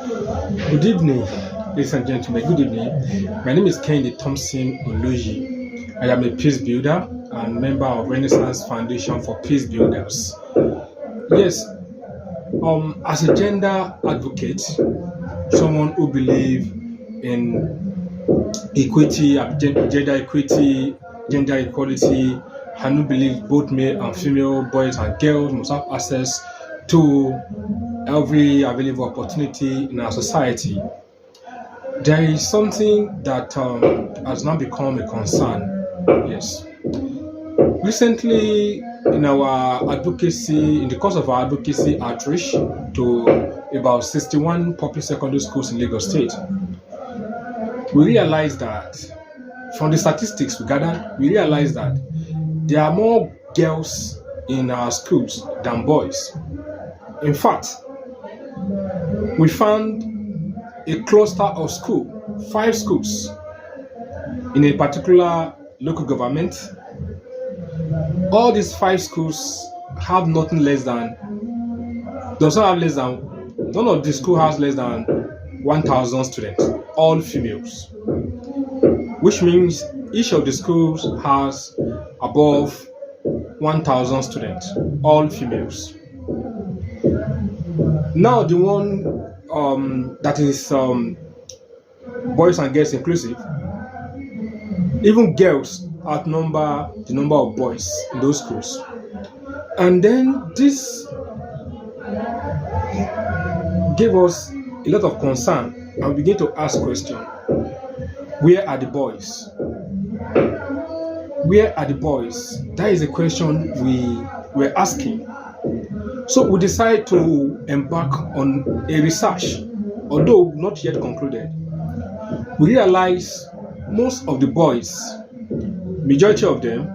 Good evening, ladies and gentlemen. Good evening. My name is Kennedy Thompson Oloji. I am a peace builder and member of Renaissance Foundation for Peace Builders. Yes, as a gender advocate, someone who believes in equity, gender equity, gender equality, and who believes both male and female, boys and girls must have access to every available opportunity in our society. There is something that has now become a concern. Yes. Recently, in the course of our advocacy outreach to about 61 public secondary schools in Lagos State, we realized that from the statistics we gathered, we realized that there are more girls in our schools than boys. In fact, we found a cluster of 5 schools in a particular local government. All these 5 schools have none of the school has less than 1,000 students, all females, which means each of the schools has above 1,000 students, all females. Now, the one that is boys and girls inclusive, even girls outnumber the number of boys in those schools. And then this gave us a lot of concern, and we begin to ask questions. Where are the boys? Where are the boys? That is a question we were asking. So we decided to embark on a research, although not yet concluded. We realized most of the boys, majority of them,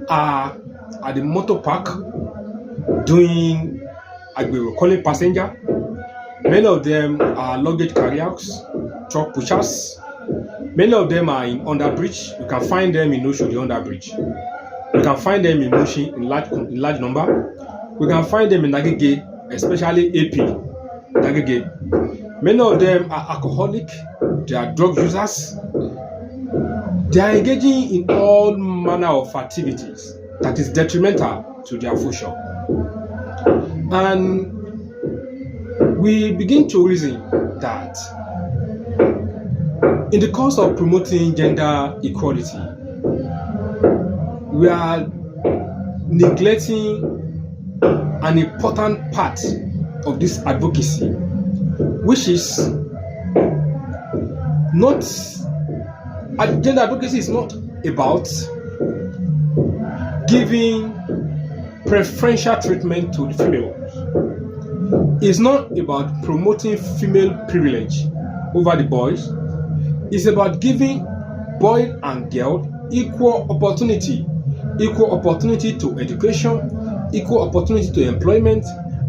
are at the motor park doing agbero, calling passenger. Many of them are luggage carriers, truck pushers. Many of them are in underbridge. You can find them in Oshodi underbridge. You can find them in Mushin in large number. We can find them in Agege, especially AP, Agege. Many of them are alcoholic, they are drug users. They are engaging in all manner of activities that is detrimental to their future. And we begin to reason that in the course of promoting gender equality, we are neglecting an important part of this advocacy, which is not gender advocacy is not about giving preferential treatment to the females. It's not about promoting female privilege over the boys. It's about giving boy and girl equal opportunity to education, equal opportunity to employment,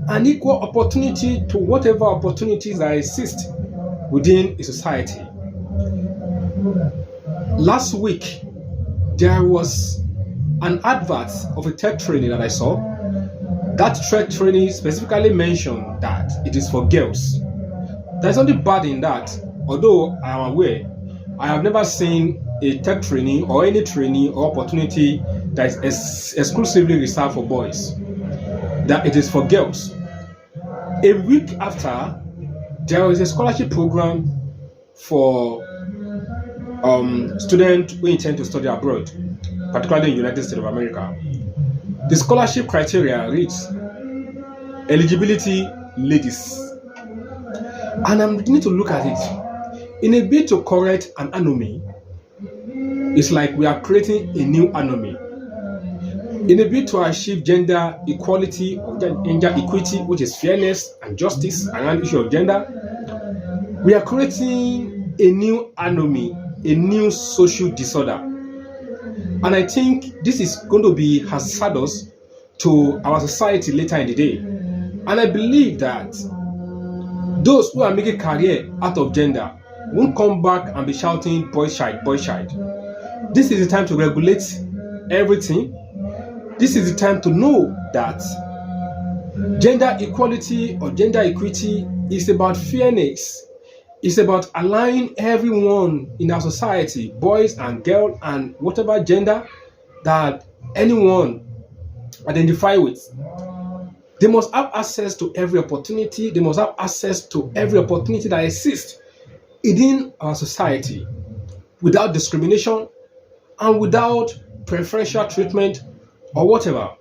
and equal opportunity to whatever opportunities that exist within a society. Last week, there was an advert of a tech training that I saw. That tech training specifically mentioned that it is for girls. There's nothing bad in that, although I am aware I have never seen a tech training or any training or opportunity that is exclusively reserved for boys, that it is for girls. A week after, there is a scholarship program for students who intend to study abroad, particularly in the United States of America. The scholarship criteria reads eligibility ladies. And I'm beginning to look at it. In a bid to correct an anomaly, it's like we are creating a new anomaly. In a bid to achieve gender equality or gender equity, which is fairness and justice around the issue of gender, we are creating a new anomaly, a new social disorder. And I think this is going to be hazardous to our society later in the day. And I believe that those who are making career out of gender won't come back and be shouting boy child, boy child. This is the time to regulate everything. This is the time to know that Gender equality or gender equity is about fairness. It's about allowing everyone in our society, boys and girls and whatever gender that anyone identify with. They must have access to every opportunity. They must have access to every opportunity that exists within our society without discrimination and without preferential treatment or whatever.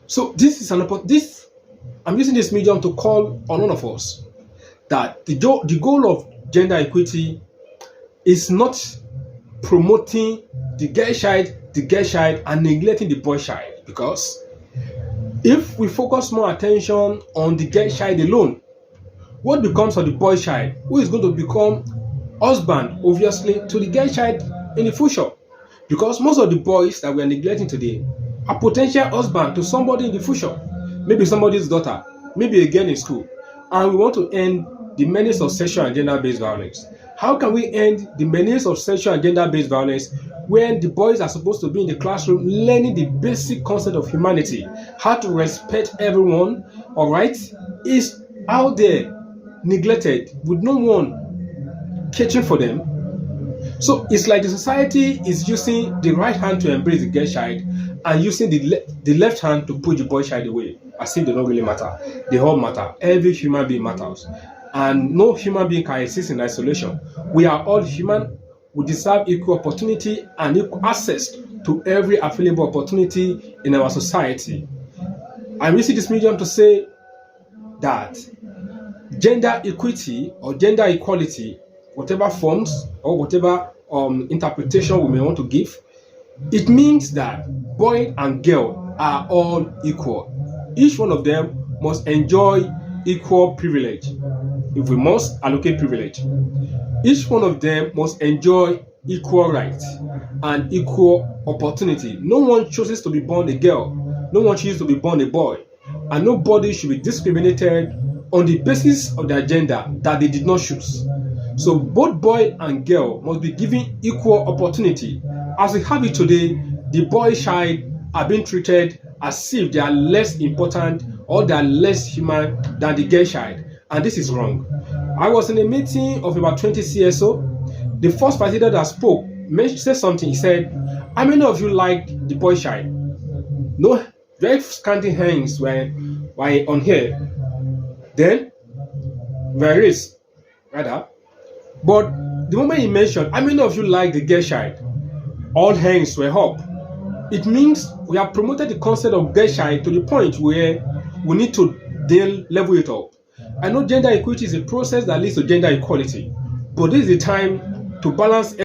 So this is I'm using this medium to call on all of us that the goal of gender equity is not promoting the girl child and neglecting the boy child, because if we focus more attention on the girl child alone, what becomes of the boy child, who is going to become husband obviously to the girl child in the future? Because most of the boys that we are neglecting today are potential husband to somebody in the future, maybe somebody's daughter, maybe a girl in school. And we want to end the menace of sexual and gender-based violence. How can we end the menace of sexual and gender-based violence when the boys are supposed to be in the classroom learning the basic concept of humanity, how to respect everyone, all right, is out there neglected with no one catering for them? So it's like the society is using the right hand to embrace the girl child and using the left hand to push the boy child away, as if they don't really matter. They all matter. Every human being matters. And no human being can exist in isolation. We are all human. We deserve equal opportunity and equal access to every available opportunity in our society. I'm using this medium to say that gender equity or gender equality, whatever forms or whatever interpretation we may want to give, it means that boy and girl are all equal. Each one of them must enjoy equal privilege. If we must allocate privilege, each one of them must enjoy equal rights and equal opportunity. No one chooses to be born a girl, no one chooses to be born a boy, and nobody should be discriminated on the basis of their gender that they did not choose. So both boy and girl must be given equal opportunity. As we have it today, the boy child are being treated as if they are less important or they are less human than the girl child, and this is wrong. I was in a meeting of about 20 CSO. The first facilitator that spoke said something. He said, "How many of you like the boy child?" No, very scanty hands were on here. Then there is rather, but the moment he mentioned, "How many of you like the girl child?" all hands were up. It means we have promoted the concept of girl child to the point where we need to level it up. I know gender equity is a process that leads to gender equality, but this is the time to balance